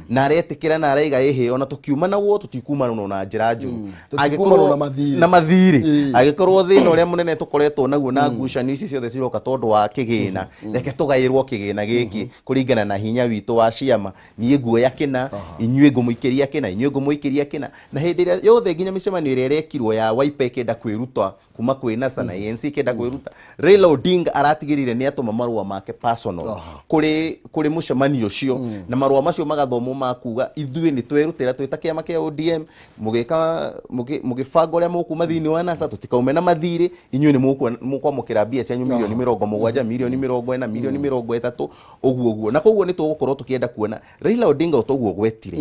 na aretĩkĩra na araiga ĩhĩ ona tũkiuma naguo tũtikuumana na njĩra njũru agĩkorwo na mathirĩ agĩkorwo thĩna ũrĩa mũnene tũkoretwo naguo na ngucanio ici ciothe ciroka tondũ wa kĩgĩna, reke tũgaĩrwo kĩgĩna gĩkĩ kũringana na hinya witũ wa ciama. Niĩ nguoya kĩna, inyuĩ ngũmũikĩria kĩna, inyuĩ ngũmũikĩria kĩna. Na hĩndĩ ĩrĩa yothe nginya mĩcemanio ĩrĩa ĩrekirwo ya Wiper ĩkĩenda kwĩruta kuma kwĩ NASA na ANC ĩkĩenda kwĩruta, Raila Odinga aratigĩrĩire nĩ atũma marũa make personal kũrĩ mũcemanio ũcio na marũa macio magathomwo makuga ithuĩ nĩ twĩrutĩra twĩta kĩama kĩa ODM mũgĩbanga ũrĩa mũkuma thĩinĩ wa NASA tũtikaume na mathirĩ, inyuĩ nĩ mũkwamũkĩra mbia cianyu milioni 70, milioni 40, milioni 30 ũguo. Na koguo nĩ tũgũkorwo tũkĩenda kuona Raila Odinga ũtoguo gwetire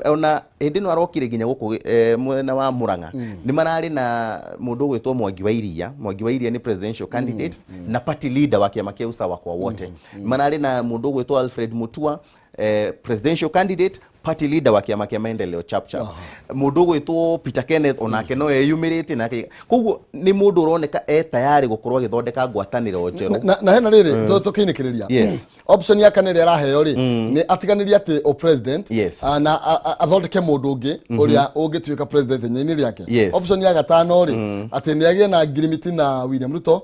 ona hĩndĩ ĩno arokire nginya gũkũ mwena wa Murang'a nĩ mararĩ na mũndũ ũgwĩtwo Mwangi wa Iria. Mwangi wa Iria nĩ presidential candidate na party leader wa kĩama kĩa Usawa kwa wote. Mararĩ na mũndũ ũgwĩtwo Alfred Mutua presidential candidate party leader wa kĩama kĩa Maendeleo Chapchap. Mũndũ ũgwĩtwo Peter Kenneth onake no eyumĩrĩte nake. Koguo nĩ mũndũ ũroneka tayari gũkorwo agĩthondeka ngwatanĩro njerũ. Na hena rĩrĩ tũkĩinĩkĩrĩria option ya kana ĩrĩa araheo rĩ nĩ atiganĩria atĩ o president na athondeke mũndũ ũngĩ ũrĩa ũngĩtuĩka president nyenye rĩake. Option ya gatano rĩ atĩ nĩ agĩe na agreement na William Ruto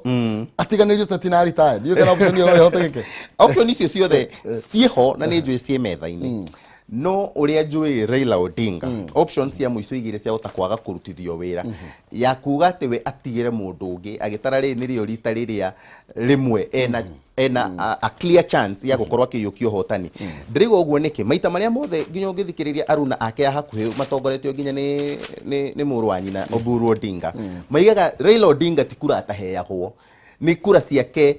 atiganĩrio atĩ na retire. Ndiyo kana option ĩyo ĩhotekeke. Option icio ciothe ciĩho na nĩ njũĩ ciĩ metha-inĩ. No ũrĩa njũĩ Raila Odinga options cia mũico igĩrĩ cia ũtakwaga kũrutithio wĩra ya kuga atĩ we atigĩre mũndũ ũngĩ agĩtara rĩrĩ nĩrĩo rita rĩrĩa rĩmwe ena a clear chance ya gũkorwo akĩiyũkia ũhotani. Ndĩrĩgwo ũguo nĩkĩ maita marĩa mothe nginya ũngĩthikĩrĩria aruna ake a hakuhĩ matongoretio nginya nĩ mũrũ wa nyina Oburu Odinga maigaga Raila Odinga ti kura ataheagwo, nĩ kura ciake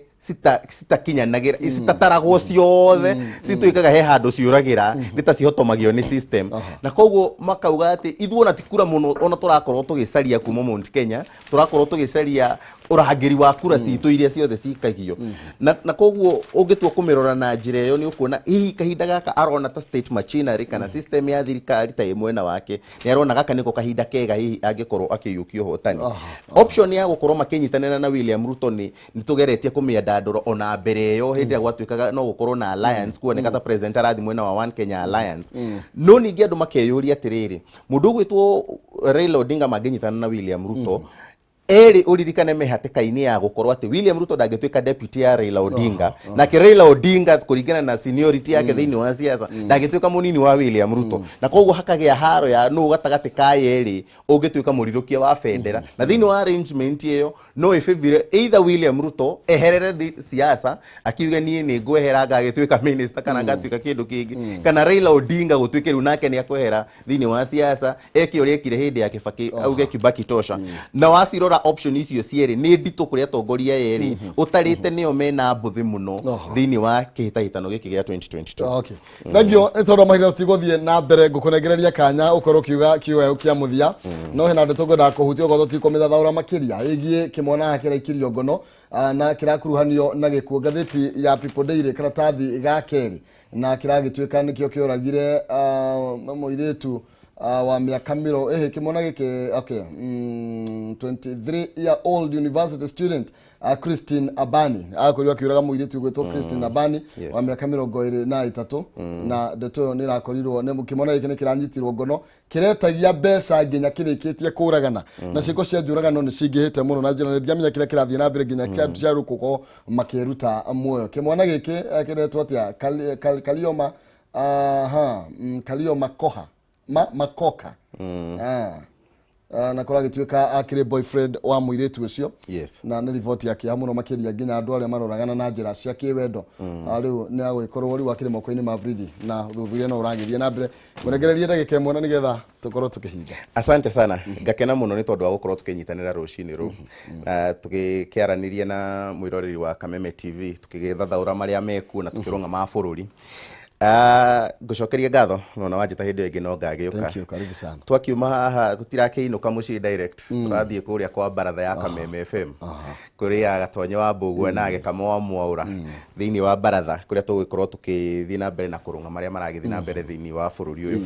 citakinyanagĩra citataragwo ciothe cituĩkaga he handũ ciũragĩra nĩ ta cihotomagio nĩ system. Na koguo makauga atĩ ithuĩ ona ti kura mũno ona tũrakorwo tũgĩcaria kuma Mount Kenya, tũrakorwo tũgĩcaria ũrangĩri wa kura citũ iria ciothe cikagio. Na koguo ũngĩtua kũmĩrora na njĩra ĩyo nĩ ũkuona hihi kahinda gaka arona ta state machinery kana system ya thirikari ta mwena wake nĩ arona gaka nĩko kahinda kega hihi angĩkorwo akĩiyũkia ũhotani. Option ya gũkorwo makĩnyitanĩra na William Ruto nĩ tũgeretie kũmĩandandũra ona mbere ĩyo hĩndĩ ĩrĩa gwatuĩkaga no gũkorwo na alliance kuoneka ta president arathi mwena wa One Kenya Alliance. No ningĩ andũ makeyũria atĩrĩrĩ mũndũ ũgwĩtwo Raila Odinga mangĩnyitana na William Ruto eri uririkane mehatĩka-inĩ ya gũkorwo atĩ William Ruto ndangĩtuĩka deputy ya Raila Odinga nake Raila Odinga kũringana na seniority yake thĩinĩ wa siasa ndangĩtuĩka mũnini wa William Ruto. Na koguo hakagĩa haro ya nũ gatagatĩ ka yerĩ ũngĩtuĩka mũrirũkia wa bendera na thĩinĩ wa arrangement ĩyo no ĩfavor either William Ruto eherere siasa akiuge niĩ nĩ ngwehera ngagĩtuĩka minister kana ngatuĩka kĩndũ kĩngĩ, kana Raila Odinga gũtuĩke rĩu nake nĩ akwehera thĩinĩ wa siasa eke ũrĩa ekire hĩndĩ ya Kibaki auge Kibaki tosha. Na wacirora option icio cierĩ nĩ nditũ kũrĩ atongoria erĩ ũtarĩte nĩo mena mbuthi mũno thĩinĩ wa kĩhĩtahĩtano gĩkĩ gĩa 2022. Okay. Thengio ĩtondũ mahitha tũtigũthiĩ na mbere ngũkũnengereria kanya ũkorwo kiuga kiuga kia mũthia no hena ndĩ tũngwenda kũhutia ũkorwo tũtikũmĩthathaũra makĩria ĩgiĩ kĩmwana kĩraikirio ngono na kĩrakuruhanio na gĩkuũ. Ngathĩti ya People Daily karatathi ga kerĩ na kĩragĩtuĩka nĩkĩo kĩoragire mũirĩtu wa miaka kĩmwana gĩkĩ 23 year old university student Christine Abani akorirwo akiuraga mũirĩtu gwĩtwo Christine Abani wa miaka 23 na ndeto nĩ irakorirwo nĩ kĩmwana gĩkĩ nĩ kĩranyitirwo ngono kĩretagia mbeca nginya kĩrĩkĩtie kũragana na ciĩko cia njũragano nĩ cingĩhĩte mũno na njĩra nĩ ndiamenya kĩrĩa kĩrathiĩ na mbere nginya kĩa rũkũko makĩruta muoyo. Kĩmwana gĩkĩ kĩretwo atĩa Kalioma Kalioma Makoka na kora gĩtuĩka akĩrĩ boyfriend wa mũirĩtu ũcio na nĩ riboti yake ya mũno makĩria nginya andũ arĩa maroragana na njĩra cia kĩwendo rĩu nĩ agwĩkorwo rĩu akĩrĩ moko-inĩ ma borithi na thuthuria no ũragĩthiĩ na mbere mũnengererie ndagĩka ĩmwe na nĩgetha tũkorwo tũkĩhinga. Asante sana ngakena mũno nĩ tondũ wa gũkorwo tũkĩnyitanĩra rũcinĩ rũu tũgĩkĩaranĩria na mwĩroreri wa Kameme TV tũkĩgĩthathaũra marĩa mekuo na tũkĩrũnga ma bũrũri. Ngũcokeria ngatho nona wanjĩta hĩndĩ ĩngĩ no ngagĩũka. Karibu sana. Twakiuma haha tũtirakĩinũka mũciĩ direct tũrathiĩ kũrĩa kwa baratha ya Kameme FM kũrĩa Gatonyo wa Mbũgua na Gĩkamo wa Mwaũra thĩinĩ wa baratha kũrĩa tũgũkorwo tũkĩthiĩ na mbere na kũrũnga marĩa maragĩthiĩ na mbere thĩinĩ wa bũrũri ũyũ.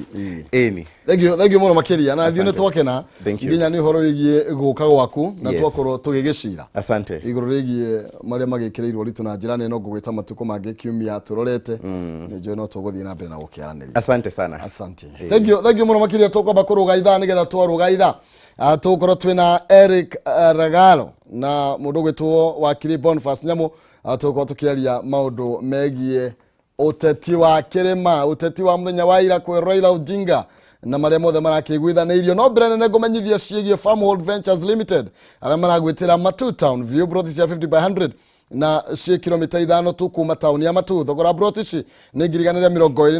Ĩni. Thank you mũno makĩria na thiĩ nĩ twakena nginya nĩ ũhoro wĩgiĩ gũka gwaku na twakorwo tũgĩgĩcira. Asante. Igũrũ rĩgiĩ marĩa magĩkĩrĩirwo ritũ na njĩra nene no ngũgwĩta matukũ mangĩ kiumia tũrorete nĩ njũĩ no tũgũthiĩ na mbere na gũkĩaranĩria. Asante sana. Asante. Thank you mũno makĩria tũkwamba kũrũga ithaa nĩgetha twarũga ithaa tũkorwo twĩna Eric Ragalo na mũndũ gwĩtwo wakiri Boniface Nyamũ tũkorwo tũkĩaria maũndũ megiĩ ũteti wa kĩrĩma ũteti wa mũthenya wa ira kwĩ Raila Odinga na marĩa mothe marakĩiguithanĩirio no mbere nene ngũmenyithia ciĩgiĩ Farmhold Ventures Limited arĩa maragwĩtĩra Matu Town view broti cia 50/100 na ciĩ kilomita 5 tu kuma tauni ya Matu thogora broti ici nĩ 220